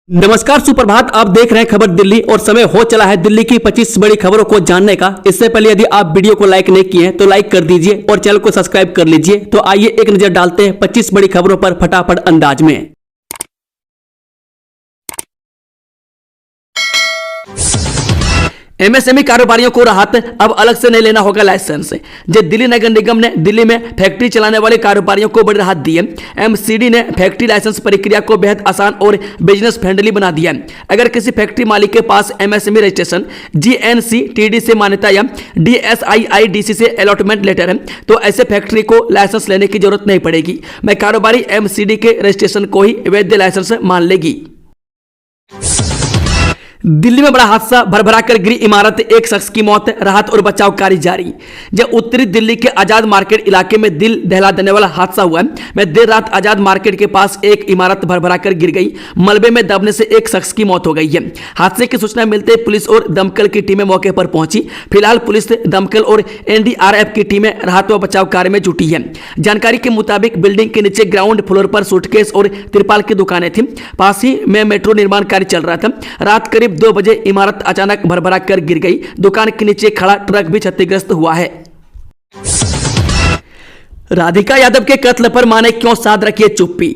नमस्कार, सुप्रभात। आप देख रहे हैं खबर दिल्ली और समय हो चला है दिल्ली की 25 बड़ी खबरों को जानने का। इससे पहले यदि आप वीडियो को लाइक नहीं किए हैं तो लाइक कर दीजिए और चैनल को सब्सक्राइब कर लीजिए। तो आइए एक नजर डालते हैं 25 बड़ी खबरों पर फटाफट अंदाज में। एमएसएमई कारोबारियों को राहत, अब अलग से नहीं लेना होगा लाइसेंस। दिल्ली नगर निगम ने दिल्ली में फैक्ट्री चलाने वाले कारोबारियों को बड़ी राहत दी है। एमसीडी ने फैक्ट्री लाइसेंस प्रक्रिया को बेहद आसान और बिजनेस फ्रेंडली बना दिया है। अगर किसी फैक्ट्री मालिक के पास एमएसएमई रजिस्ट्रेशन, जीएनसीटीडी से मान्यता या डीएसआईआईडीसी से अलॉटमेंट लेटर है तो ऐसे फैक्ट्री को लाइसेंस लेने की जरूरत नहीं पड़ेगी। मैं कारोबारी एमसीडी के रजिस्ट्रेशन को ही वैध लाइसेंस मान लेगी। दिल्ली में बड़ा हादसा, भरभराकर गिरी इमारत, एक शख्स की मौत, राहत और बचाव कार्य जारी। जब उत्तरी दिल्ली के आजाद मार्केट इलाके में दिल दहला देने वाला हादसा हुआ है। देर रात आजाद मार्केट के पास एक इमारत भरभराकर गिर गई। मलबे में दबने से एक शख्स की मौत हो गई है। हादसे की सूचना मिलते ही पुलिस और दमकल की टीमें मौके पर पहुंची। फिलहाल पुलिस, दमकल और एनडीआरएफ की टीमें राहत व बचाव कार्य में जुटी है। जानकारी के मुताबिक बिल्डिंग के नीचे ग्राउंड फ्लोर पर सूटकेस और तिरपाल की दुकानें थी। पास ही में मेट्रो निर्माण कार्य चल रहा था। रात करीब 2 बजे इमारत अचानक भरभरा कर गिर गई। दुकान के नीचे खड़ा ट्रक भी क्षतिग्रस्त हुआ है। राधिका यादव के कत्ल पर मां ने क्यों साध रखी है चुप्पी।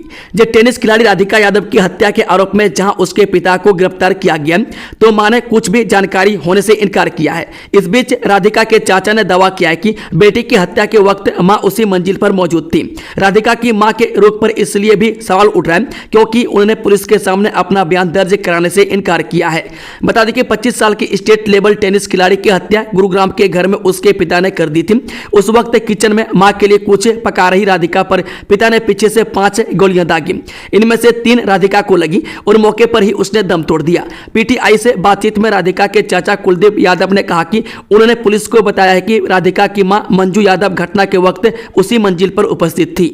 टेनिस खिलाड़ी राधिका यादव की हत्या के आरोप में जहां उसके पिता को गिरफ्तार किया गया तो मां ने कुछ भी जानकारी होने से इनकार किया है। इस बीच राधिका के चाचा ने दावा किया है कि बेटी की हत्या के वक्त मां उसी मंजिल पर मौजूद थी। राधिका की मां के रुख पर इसलिए भी सवाल उठ रहा है क्योंकि उन्होंने पुलिस के सामने अपना बयान दर्ज कराने से इनकार किया है। बता दें कि 25 साल की स्टेट लेवल टेनिस खिलाड़ी की हत्या गुरुग्राम के घर में उसके पिता ने कर दी थी। उस वक्त किचन में मां के लिए कुछ पका रही राधिका पर पिता ने पीछे से 5 गोलियां दागी। इनमें से 3 राधिका को लगी और मौके पर ही उसने दम तोड़ दिया। पीटीआई से बातचीत में राधिका के चाचा कुलदीप यादव ने कहा कि उन्होंने पुलिस को बताया है कि राधिका की मां मंजू यादव घटना के वक्त उसी मंजिल पर उपस्थित थी।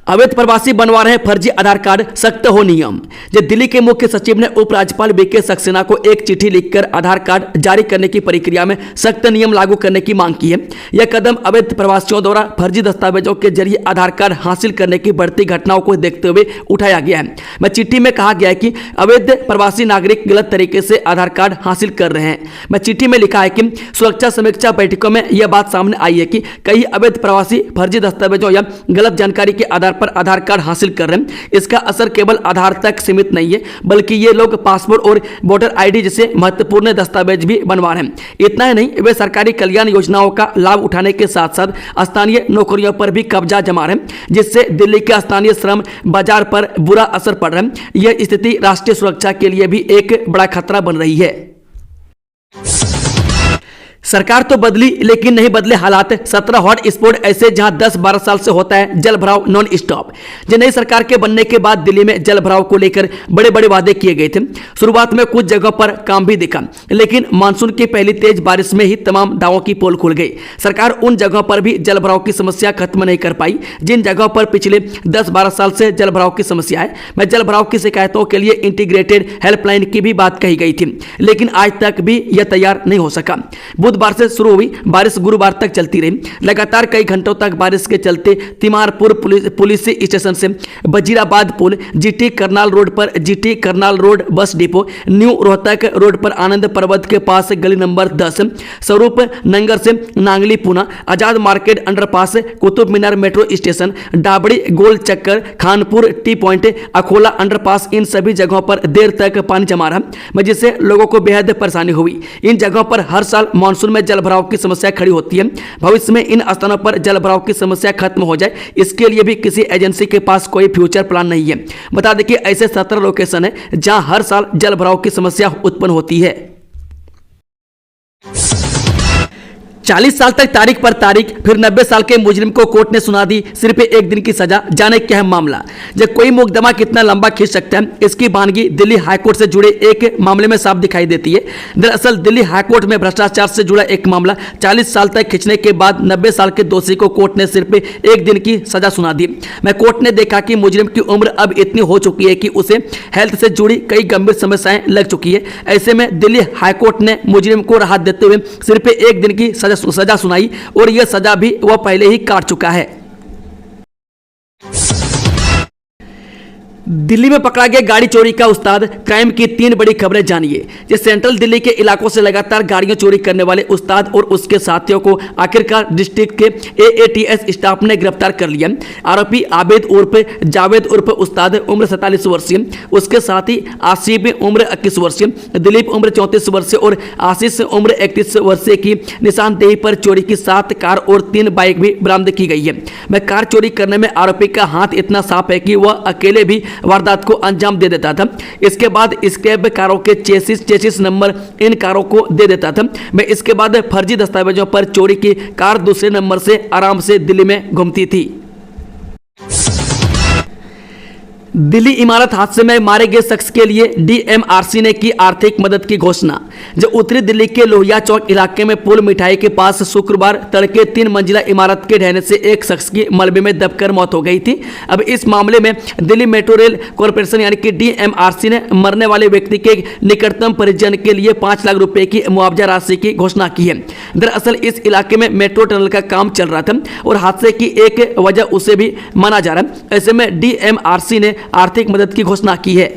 अवैध प्रवासी बनवा रहे फर्जी आधार कार्ड, सख्त हो नियम। दिल्ली के मुख्य सचिव ने उपराज्यपाल बीके सक्सेना को एक चिट्ठी लिखकर आधार कार्ड जारी करने की प्रक्रिया में सख्त नियम लागू करने की मांग की है। यह कदम अवैध प्रवासियों द्वारा फर्जी दस्तावेजों के जरिए आधार कार्ड हासिल करने की बढ़ती घटनाओं को देखते हुए उठाया गया है। चिट्ठी में कहा गया है कि अवैध प्रवासी नागरिक गलत तरीके से आधार कार्ड हासिल कर रहे हैं। चिट्ठी में लिखा है कि सुरक्षा समीक्षा बैठकों में यह बात सामने आई है कि कई अवैध प्रवासी फर्जी दस्तावेजों या गलत जानकारी के आधार पर आधार कार्ड हासिल कर रहे हैं। इसका असर केवल आधार तक सीमित नहीं है बल्कि ये लोग पासपोर्ट और वोटर आईडी जैसे महत्वपूर्ण दस्तावेज भी बनवा रहे हैं। इतना ही नहीं, वे सरकारी कल्याण योजनाओं का लाभ उठाने के साथ साथ स्थानीय नौकरियों पर भी कब्जा जमा रहे हैं, जिससे दिल्ली के स्थानीय श्रम बाजार पर बुरा असर पड़ रहा है। यह स्थिति राष्ट्रीय सुरक्षा के लिए भी एक बड़ा खतरा बन रही है। सरकार तो बदली लेकिन नहीं बदले हालात। 17 हॉट स्पॉट ऐसे जहां 10-12 साल से होता है जल भराव नॉन स्टॉप। नई सरकार के बनने के बाद दिल्ली में जल भराव को लेकर बड़े बड़े वादे किए गए थे। शुरुआत में कुछ जगहों पर काम भी दिखा, लेकिन मानसून की पहली तेज बारिश में ही तमाम दावों की पोल खुल गई। सरकार उन जगहों पर भी जल भराव की समस्या खत्म नहीं कर पाई जिन जगहों पर पिछले 10-12 साल से जल भराव की समस्या है। जल भराव की शिकायतों के लिए इंटीग्रेटेड हेल्पलाइन की भी बात कही गई थी, लेकिन आज तक भी यह तैयार नहीं हो सका। बुधवार से शुरू हुई बारिश गुरुवार तक चलती रही। लगातार कई घंटों तक बारिश के चलते तिमारपुर पुलिस स्टेशन से वजीराबाद पुल, जीटी करनाल रोड पर GT Karnal road bus depot, new Rohtak road पर आनंद पर्वत के पास गली नंबर 10, स्वरूप नगर से नांगली पुना, आजाद market underpass, Qutub Minar metro station, Dabri गोल चक्कर, खानपुर टी पॉइंट, अखोला अंडरपास, इन सभी जगहों पर देर तक पानी जमा रहा, जिससे लोगों को बेहद परेशानी हुई। इन जगहों पर हर साल मानसून में जल भराव की समस्या खड़ी होती है। भविष्य में इन स्थानों पर जल भराव की समस्या खत्म हो जाए, इसके लिए भी किसी एजेंसी के पास कोई फ्यूचर प्लान नहीं है। बता दें कि ऐसे 17 लोकेशन है जहां हर साल जल भराव की समस्या उत्पन्न होती है। 40 साल तक तारीख पर तारीख, फिर 90 साल के मुजरिम को कोर्ट ने सुना दी सिर्फ 1 दिन की सजा। जाने क्या है मामला। जब कोई मुकदमा कितना लंबा खींच सकता है, इसकी बानगी दिल्ली हाईकोर्ट से जुड़े एक मामले में साफ दिखाई देती है। दरअसल दिल्ली हाईकोर्ट में भ्रष्टाचार से जुड़ा एक मामला 40 साल तक खींचने के बाद 90 साल के दोषी को कोर्ट ने सिर्फ 1 दिन की सजा सुना दी। कोर्ट ने देखा कि मुजरिम की उम्र अब इतनी हो चुकी है कि उसे हेल्थ से जुड़ी कई गंभीर समस्याएं लग चुकी है। ऐसे में दिल्ली हाईकोर्ट ने मुजरिम को राहत देते हुए सिर्फ 1 दिन की सजा सुनाई और यह सजा भी वह पहले ही काट चुका है। दिल्ली में पकड़ा गया गाड़ी चोरी का उस्ताद, क्राइम की 3 बड़ी खबरें जानिए। ये सेंट्रल दिल्ली के इलाकों से लगातार गाड़ियां चोरी करने वाले उस्ताद और उसके साथियों को आखिरकार डिस्ट्रिक्ट के एएटीएस स्टाफ ने गिरफ्तार कर लिया। आरोपी आबिद उर्फ जावेद उर्फ उस्ताद उम्र 47 वर्षीय, उसके साथी आसिफ उम्र 21 वर्षीय, दिलीप उम्र 34 वर्षीय और आशीष उम्र 31 वर्षीय की निशानदेही पर चोरी की 7 कार और 3 बाइक भी बरामद की गई है। मैं कार चोरी करने में आरोपी का हाथ इतना साफ है कि वह अकेले भी वारदात को अंजाम दे देता था। इसके बाद स्क्रैप कारों के चेसिस नंबर इन कारों को दे देता था। मैं इसके बाद फर्जी दस्तावेजों पर चोरी की कार दूसरे नंबर से आराम से दिल्ली में घूमती थी। दिल्ली इमारत हादसे में मारे गए शख्स के लिए डीएमआरसी ने की आर्थिक मदद की घोषणा। जो उत्तरी दिल्ली के लोहिया चौक इलाके में पुल मिठाई के पास शुक्रवार तड़के 3 मंजिला इमारत के ढहने से एक शख्स की मलबे में दबकर मौत हो गई थी। अब इस मामले में दिल्ली मेट्रो रेल कॉरपोरेशन यानी कि डीएमआरसी ने मरने वाले व्यक्ति के निकटतम परिजन के लिए 5 लाख रुपए की मुआवजा राशि की घोषणा की है। दरअसल इस इलाके में मेट्रो टनल का काम चल रहा था और हादसे की एक वजह उसे भी माना जा रहा है। ऐसे में डीएमआरसी ने आर्थिक मदद की घोषणा की है।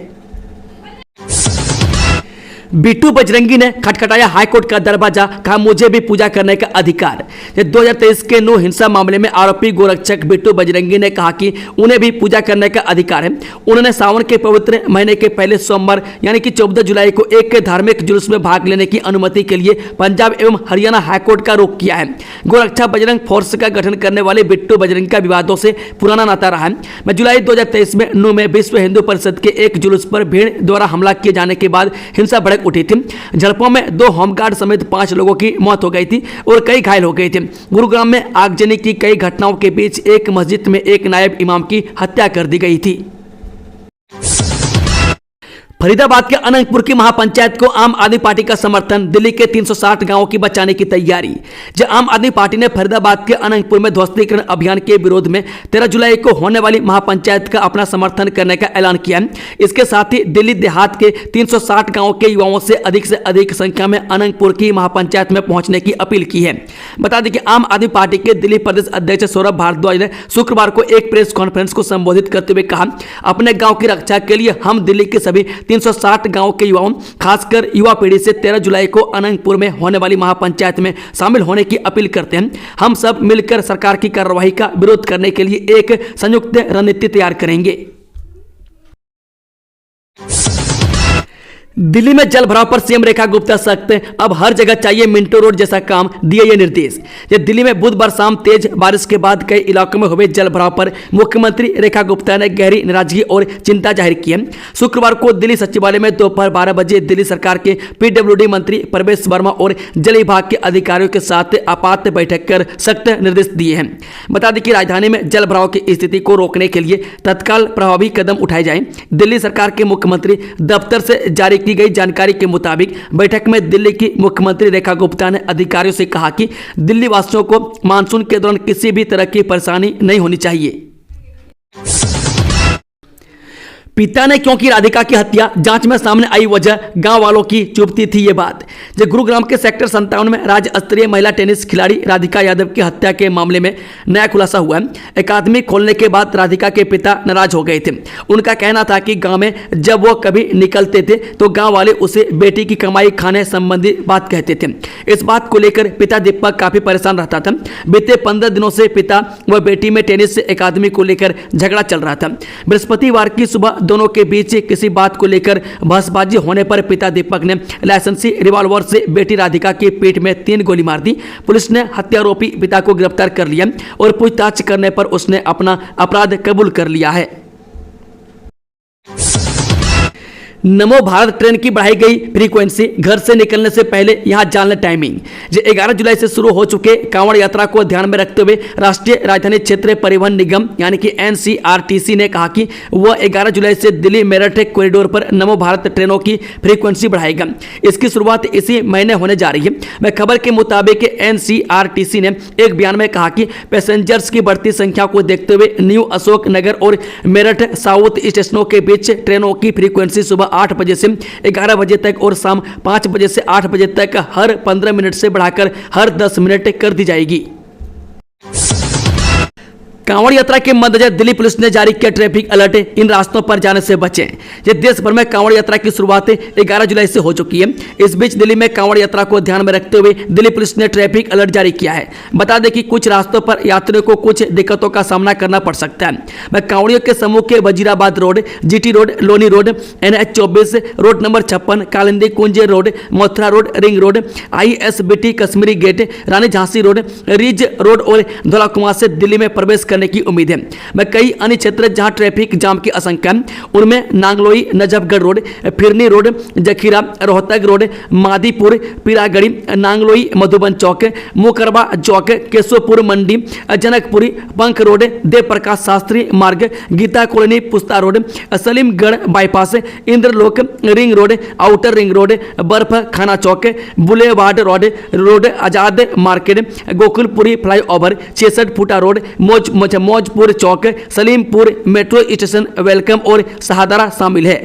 बिट्टू बजरंगी ने खटखटाया हाईकोर्ट का दरवाजा, कहा मुझे भी पूजा करने का अधिकार। 2023 के नो हिंसा मामले में आरोपी गोरक्षक बिट्टू बजरंगी ने कहा कि उन्हें भी पूजा करने का अधिकार है। उन्होंने सावन के पवित्र महीने के पहले सोमवार यानी कि 14 जुलाई को एक धार्मिक जुलूस में भाग लेने की अनुमति के लिए पंजाब एवं हरियाणा हाईकोर्ट का रुख किया है। गोरक्षा बजरंग फोर्स का गठन करने वाले बिट्टू बजरंगी का विवादों से पुराना नाता रहा है। जुलाई 2023 में नू में विश्व हिंदू परिषद के एक जुलूस पर भीड़ द्वारा हमला किए जाने के बाद हिंसा भड़क उठी थी। झड़पों में 2 होमगार्ड समेत 5 लोगों की मौत हो गई थी और कई घायल हो गए थे। गुरुग्राम में आगजनी की कई घटनाओं के बीच एक मस्जिद में एक नायब इमाम की हत्या कर दी गई थी। फरीदाबाद के अनंतपुर की महापंचायत को आम आदमी पार्टी का समर्थन, दिल्ली के 360 गांवों की बचाने की तैयारी। जब आम आदमी पार्टी ने फरीदाबाद के अनंतपुर में ध्वस्तीकरण अभियान के विरोध में 13 जुलाई को होने वाली महापंचायत का अपना समर्थन करने का ऐलान किया है। इसके साथ ही दिल्ली देहात के 360 गांवों के युवाओं से अधिक संख्या में अनंतपुर की महापंचायत में पहुंचने की अपील की है। बता दें कि आम आदमी पार्टी के दिल्ली प्रदेश अध्यक्ष सौरभ भारद्वाज ने शुक्रवार को एक प्रेस कॉन्फ्रेंस को संबोधित करते हुए कहा, अपने गांव की रक्षा के लिए हम दिल्ली के सभी 360 गांव के युवाओं, खासकर युवा पीढ़ी से 13 जुलाई को अनंतपुर में होने वाली महापंचायत में शामिल होने की अपील करते हैं। हम सब मिलकर सरकार की कार्रवाई का विरोध करने के लिए एक संयुक्त रणनीति तैयार करेंगे। दिल्ली में जल भराव पर सीएम रेखा गुप्ता सख्त, अब हर जगह चाहिए मिंटो रोड जैसा काम, दिए ये निर्देश। दिल्ली में बुधवार शाम तेज बारिश के बाद कई इलाकों में हुए जल भराव पर मुख्यमंत्री रेखा गुप्ता ने गहरी नाराजगी और चिंता जाहिर की है। शुक्रवार को दिल्ली सचिवालय में दोपहर 12 बजे दिल्ली सरकार के पीडब्ल्यूडी मंत्री प्रवेश वर्मा और जल विभाग के अधिकारियों के साथ आपात बैठक कर सख्त निर्देश दिए हैं। बता दें कि राजधानी में जल भराव की स्थिति को रोकने के लिए तत्काल प्रभावी कदम उठाए जाएं। दिल्ली सरकार के मुख्यमंत्री दफ्तर से जारी की गई जानकारी के मुताबिक बैठक में दिल्ली की मुख्यमंत्री रेखा गुप्ता ने अधिकारियों से कहा कि दिल्ली वासियों को मानसून के दौरान किसी भी तरह की परेशानी नहीं होनी चाहिए। पिता ने क्यों की राधिका की हत्या, जांच में सामने आई वजह, गांव वालों की चुभती थी ये बात। जब गुरुग्राम के सेक्टर 57 में राज्य स्तरीय महिला टेनिस खिलाड़ी राधिका यादव की हत्या के मामले में नया खुलासा हुआ है। अकादमी खोलने के बाद राधिका के पिता नाराज हो गए थे। उनका कहना था कि गांव में जब वो कभी निकलते थे तो गांव वाले उसे बेटी की कमाई खाने संबंधी बात कहते थे। इस बात को लेकर पिता दीपक काफी परेशान रहता था। बीते 15 दिनों से पिता व बेटी में टेनिस अकादमी को लेकर झगड़ा चल रहा था। बृहस्पतिवार की सुबह दोनों के बीच किसी बात को लेकर बहसबाजी होने पर पिता दीपक ने लाइसेंसी रिवॉल्वर से बेटी राधिका की पीठ में 3 गोली मार दी। पुलिस ने हत्यारोपी पिता को गिरफ्तार कर लिया और पूछताछ करने पर उसने अपना अपराध कबूल कर लिया है। नमो भारत ट्रेन की बढ़ाई गई फ्रीक्वेंसी, घर से निकलने से पहले यहां जानना टाइमिंग। 11 जुलाई से शुरू हो चुके कांवड़ यात्रा को ध्यान में रखते हुए राष्ट्रीय राजधानी क्षेत्र परिवहन निगम यानी कि एनसीआरटीसी ने कहा कि वह 11 जुलाई से दिल्ली मेरठ कॉरिडोर पर नमो भारत ट्रेनों की फ्रीक्वेंसी बढ़ाएगा। इसकी शुरुआत इसी महीने होने जा रही है। खबर के मुताबिक एनसीआरटीसी ने एक बयान में कहा कि पैसेंजर्स की बढ़ती संख्या को देखते हुए न्यू अशोक नगर और मेरठ साउथ स्टेशनों के बीच ट्रेनों की फ्रीक्वेंसी सुबह 8 बजे से 11 बजे तक और शाम 5 बजे से 8 बजे तक हर 15 मिनट से बढ़ाकर हर 10 मिनट कर दी जाएगी। कांवड़ यात्रा के मद्देनजर दिल्ली पुलिस ने जारी किया ट्रैफिक अलर्ट। इन रास्तों पर जाने से बचें। ये देश भर में कांवड़ यात्रा की शुरुआत 11 जुलाई से हो चुकी है। इस बीच दिल्ली में कांवड़ यात्रा को ध्यान में रखते हुए दिल्ली पुलिस ने ट्रैफिक अलर्ट जारी किया है। बता दें कि कुछ रास्तों पर यात्रियों को कुछ दिक्कतों का सामना करना पड़ सकता है। वह कांवड़ियों के समूह के Wazirabad road, GT road, Loni road, NH 24, road number 56, Kalindi Kunj road, Mathura road, ring road, ISBT Kashmiri gate, Rani Jhansi road, ridge road और धौला कुआं से दिल्ली में प्रवेश करने की उम्मीद है। मैं कई अन्य क्षेत्र जहां ट्रैफिक जाम की आशंका है उनमें Nangloi, Najafgarh road, Firni road, Jakhira, Rohtak road, Madipur, Peeragarhi, Nangloi, Madhuban Chowk, Mukarba Chowk, Keshavpur Mandi, Janakpuri, Pankha road, Dev Prakash Shastri Marg, Geeta colony, Pusta road, Salimgarh bypass, Inderlok, ring road, outer ring road, Barf Khana Chowk, boulevard road, Azad market, Gokulpuri flyover, 66 Futa road, Maujpur Chowk, Salimpur metro station, welcome और सहादरा शामिल है।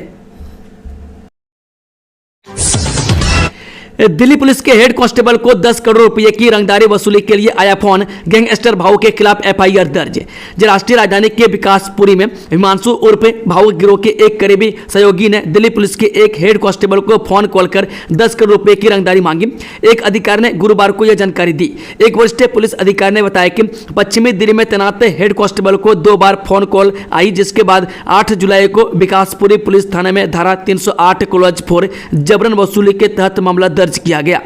दिल्ली पुलिस के हेड कांस्टेबल को 10 करोड़ रुपए की रंगदारी वसूली के लिए आया फोन। गैंगस्टर भाऊ के खिलाफ FIR दर्ज। राष्ट्रीय राजधानी के विकासपुरी में हिमांशु उर्फ भाऊ गिरोह के एक करीबी सहयोगी ने दिल्ली पुलिस के एक हेड कांस्टेबल को फोन कॉल कर 10 करोड़ रुपए की रंगदारी मांगी। एक अधिकारी ने गुरुवार को यह जानकारी दी। एक वरिष्ठ पुलिस अधिकारी ने बताया कि पश्चिमी दिल्ली में तैनात हेड कांस्टेबल को 2 बार फोन कॉल आई, जिसके बाद 8 जुलाई को विकासपुरी पुलिस थाने में धारा 308 क्लॉज 4 जबरन वसूली के तहत मामला दर्ज किया गया।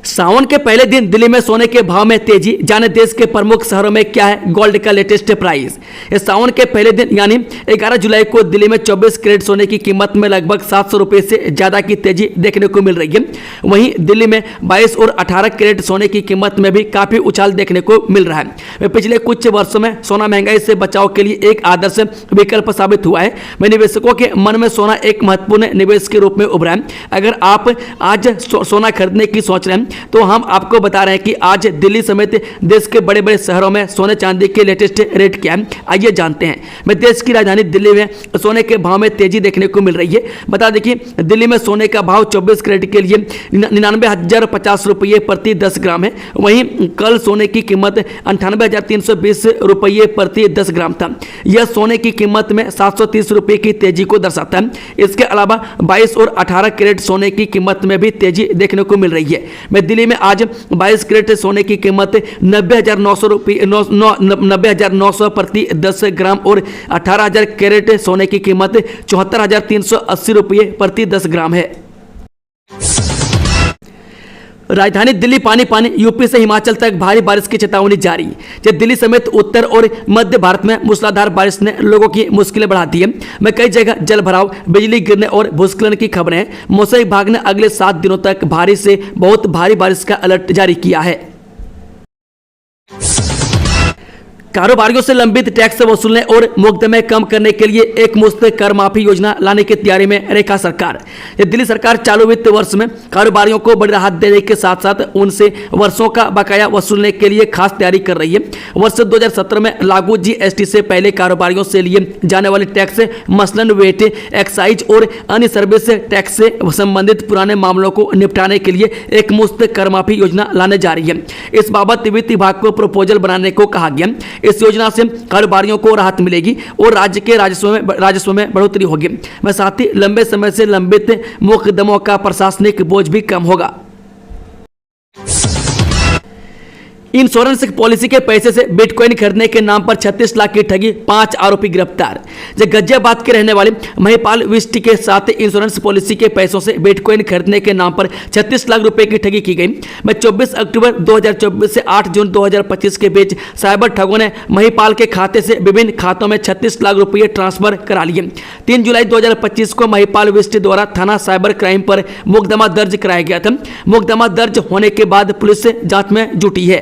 सावन के पहले दिन दिल्ली में सोने के भाव में तेजी। जाने देश के प्रमुख शहरों में क्या है गोल्ड का लेटेस्ट प्राइस। इस सावन के पहले दिन यानी 11 जुलाई को दिल्ली में 24 कैरेट सोने की कीमत में लगभग 700 रुपए से ज्यादा की तेजी देखने को मिल रही है। वहीं दिल्ली में 22 और 18 कैरेट सोने की कीमत में भी काफी उछाल देखने को मिल रहा है। पिछले कुछ वर्षों में सोना महंगाई से बचाव के लिए एक आदर्श विकल्प साबित हुआ है। निवेशकों के मन में सोना एक महत्वपूर्ण निवेश के रूप में उभरा है। अगर आप आज सोना खरीदने की सोच रहे हैं तो हम आपको बता रहे हैं कि आज दिल्ली समेत देश के बड़े बड़े शहरों में सोने चांदी के लेटेस्ट रेट क्या है, आइए जानते हैं। मैं देश की राजधानी दिल्ली में सोने के भाव में तेजी देखने को मिल रही है। बता दें कि दिल्ली में सोने का भाव 24 कैरेट के लिए 99,050 रुपये प्रति 10 ग्राम है। वहीं कल सोने की कीमत 98,320 रुपये प्रति 10 ग्राम था। यह सोने की कीमत में 730 रुपये की तेजी को दर्शाता है। इसके अलावा 22 और 18 कैरेट सोने की कीमत में भी तेजी देखने को मिल रही है। मैं दिल्ली में आज 22 कैरेट सोने की कीमत 90,900 रुपये 90,900 प्रति 10 ग्राम और 18,000 कैरेट सोने की कीमत 74,380 रुपये प्रति 10 ग्राम है। राजधानी दिल्ली पानी पानी। यूपी से हिमाचल तक भारी बारिश की चेतावनी जारी। जब दिल्ली समेत उत्तर और मध्य भारत में मूसलाधार बारिश ने लोगों की मुश्किलें बढ़ा दी है। में कई जगह जल भराव, बिजली गिरने और भूस्खलन की खबरें हैं। मौसम विभाग ने अगले 7 दिनों तक भारी से बहुत भारी बारिश का अलर्ट जारी किया है। कारोबारियों से लंबित टैक्स वसूलने और मुकदमे कम करने के लिए एक मुश्त कर माफी योजना लाने की तैयारी में रेखा सरकार। दिल्ली सरकार चालू वित्त वर्ष में कारोबारियों को बड़ी राहत देने के साथ साथ उनसे वर्षों का बकाया वसूलने के लिए खास तैयारी कर रही है। वर्ष 2017 में लागू GST से पहले कारोबारियों से लिए जाने वाले टैक्स मसलन वेट, एक्साइज और अन्य सर्विस टैक्स से संबंधित पुराने मामलों को निपटाने के लिए एक मुश्त कर माफी योजना लाने जा रही है। इस बाबत वित्त विभाग को प्रपोजल बनाने को कहा गया। इस योजना से कारोबारियों को राहत मिलेगी और राज्य के राजस्व में बढ़ोतरी होगी। वह साथ ही लंबे समय से लंबित मुकदमों का प्रशासनिक बोझ भी कम होगा। इंश्योरेंस पॉलिसी के पैसे से बिटकॉइन खरीदने के नाम पर 36 लाख की ठगी, 5 आरोपी गिरफ्तार। गाजियाबाद के रहने वाले महिपाल विष्ट के साथ इंश्योरेंस पॉलिसी के पैसों से बिटकॉइन खरीदने के नाम पर 36 लाख रुपए की ठगी की गई। 24 अक्टूबर 2024 से 8 जून 2025 के बीच साइबर ठगों ने महिपाल के खाते से विभिन्न खातों में 36 लाख रुपये ट्रांसफर करा लिए। 3 जुलाई 2025 को महिपाल विष्ट द्वारा थाना साइबर क्राइम पर मुकदमा दर्ज कराया गया था। मुकदमा दर्ज होने के बाद पुलिस जांच में जुटी है।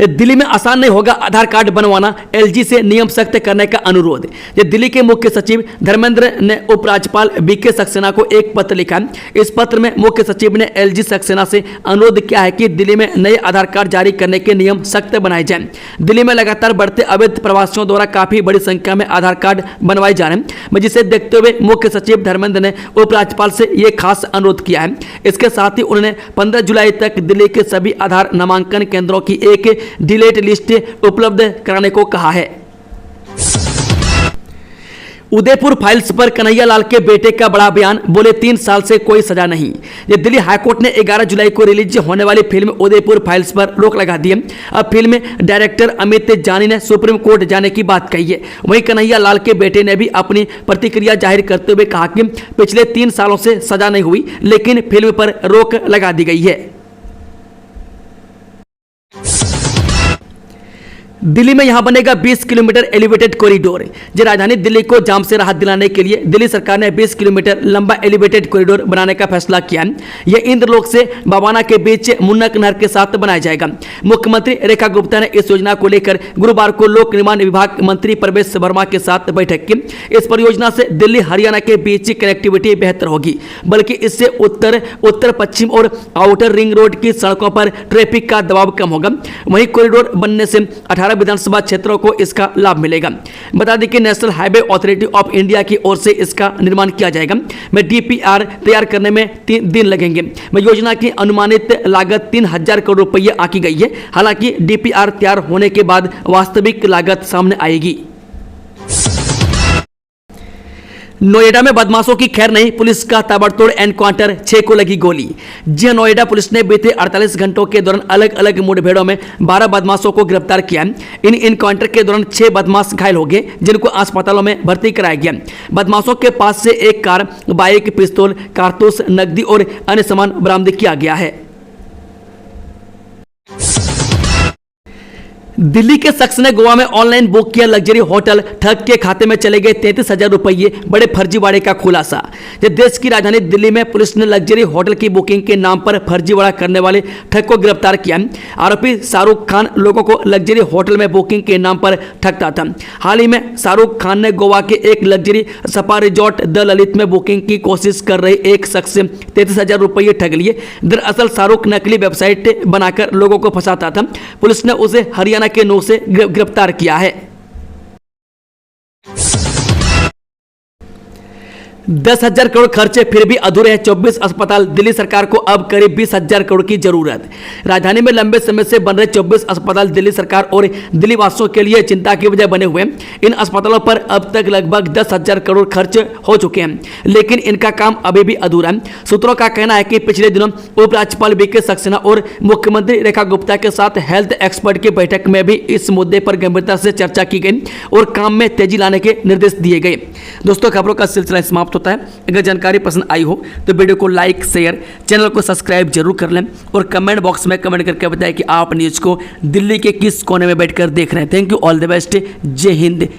दिल्ली में आसान नहीं होगा आधार कार्ड बनवाना, एलजी से नियम सख्त करने का अनुरोध। ये दिल्ली के मुख्य सचिव धर्मेंद्र ने उपराज्यपाल बीके सक्सेना को एक पत्र लिखा। इस पत्र में मुख्य सचिव ने एलजी सक्सेना से अनुरोध किया है कि दिल्ली में नए आधार कार्ड जारी करने के नियम सख्त बनाए जाएं। दिल्ली में लगातार बढ़ते अवैध प्रवासियों द्वारा काफी बड़ी संख्या में आधार कार्ड बनवाए जा रहे हैं, जिसे देखते हुए मुख्य सचिव धर्मेंद्र ने उपराज्यपाल से यह खास अनुरोध किया है। इसके साथ ही उन्होंने 15 जुलाई तक दिल्ली के सभी आधार नामांकन केंद्रों की एक डिलीट लिस्ट उपलब्ध कराने को कहा है। उदयपुर फाइल्स पर कन्हैया लाल के बेटे का बड़ा बयान, बोले 3 साल से कोई सजा नहीं। ये दिल्ली हाईकोर्ट ने 11 जुलाई को रिलीज होने वाली फिल्म उदयपुर फाइल्स पर रोक लगा दी है। अब फिल्म डायरेक्टर अमित जानी ने सुप्रीम कोर्ट जाने की बात कही है। वहीं कन्हैया लाल के बेटे ने भी अपनी प्रतिक्रिया जाहिर करते हुए कहा कि पिछले 3 सालों से सजा नहीं हुई, लेकिन फिल्म पर रोक लगा दी गई है। दिल्ली में यहां बनेगा 20 किलोमीटर एलिवेटेड कॉरिडोर। जो राजधानी दिल्ली को जाम से राहत दिलाने के लिए दिल्ली सरकार ने 20 किलोमीटर लंबा एलिवेटेड कॉरिडोर बनाने का फैसला किया है। यह इंद्रलोक से बावाना के बीच मुन्नक नहर के साथ बनाया जाएगा। मुख्यमंत्री रेखा गुप्ता ने इस योजना को लेकर गुरुवार को लोक निर्माण विभाग मंत्री प्रवेश वर्मा के साथ बैठक की। इस परियोजना से दिल्ली हरियाणा के बीच कनेक्टिविटी बेहतर होगी, बल्कि इससे उत्तर पश्चिम और आउटर रिंग रोड की सड़कों पर ट्रैफिक का दबाव कम होगा। वहीं कॉरिडोर बनने से 18 विधानसभा क्षेत्रों को इसका लाभ मिलेगा। बता दें कि national highway authority of India की ओर से इसका निर्माण किया जाएगा। में डीपीआर तैयार करने में 3 दिन लगेंगे। में योजना की अनुमानित लागत 3000 करोड़ रुपये आंकी गई है। हालांकि डीपीआर तैयार होने के बाद वास्तविक लागत सामने आएगी। नोएडा में बदमाशों की खैर नहीं, पुलिस का ताबड़तोड़ एनकाउंटर, 6 को लगी गोली। जी नोएडा पुलिस ने बीते 48 घंटों के दौरान अलग अलग मुठभेड़ों में 12 बदमाशों को गिरफ्तार किया। इन एनकाउंटर के दौरान 6 बदमाश घायल हो गए, जिनको अस्पतालों में भर्ती कराया गया। बदमाशों के पास से एक कार, बाइक, पिस्तौल, कारतूस, नकदी और अन्य सामान बरामद किया गया है। दिल्ली के शख्स ने गोवा में ऑनलाइन बुक किया लग्जरी होटल, ठग के खाते में चले गए 33,000 रुपये, बड़े फर्जीवाड़े का खुलासा। देश की राजधानी दिल्ली में पुलिस ने लग्जरी होटल की बुकिंग के नाम पर फर्जीवाड़ा करने वाले ठग को गिरफ्तार किया। आरोपी शाहरुख खान लोगों को लग्जरी होटल में बुकिंग के नाम पर ठगता था। हाल ही में शाहरुख खान ने गोवा के एक luxury spa resort the Lalit में बुकिंग की कोशिश कर रहे एक शख्स से 33,000 रुपये ठग लिए। दरअसल शाहरुख नकली वेबसाइट बनाकर लोगों को फंसाता था। पुलिस ने उसे हरियाणा के नौ से गिरफ्तार किया है। 10,000 करोड़ खर्चे फिर भी अधूरे हैं 24 अस्पताल, दिल्ली सरकार को अब करीब 20,000 करोड़ की जरूरत। राजधानी में लंबे समय से बन रहे 24 अस्पताल दिल्ली सरकार और दिल्ली वासियों के लिए चिंता की वजह बने हुए हैं। इन अस्पतालों पर अब तक लगभग 10,000 करोड़ खर्च हो चुके हैं, लेकिन इनका काम अभी भी अधूरा है। सूत्रों का कहना है कि पिछले दिनों उपराज्यपाल बीके सक्सेना और मुख्यमंत्री रेखा गुप्ता के साथ हेल्थ एक्सपर्ट की बैठक में भी इस मुद्दे पर गंभीरता से चर्चा की गई और काम में तेजी लाने के निर्देश दिए गए। दोस्तों, खबरों का सिलसिला समाप्त होता है। अगर जानकारी पसंद आई हो तो वीडियो को लाइक, शेयर, चैनल को सब्सक्राइब जरूर कर लें और कमेंट बॉक्स में कमेंट करके बताएं कि आप न्यूज़ को दिल्ली के किस कोने में बैठकर देख रहे हैं। Thank you, all the best, जय हिंद।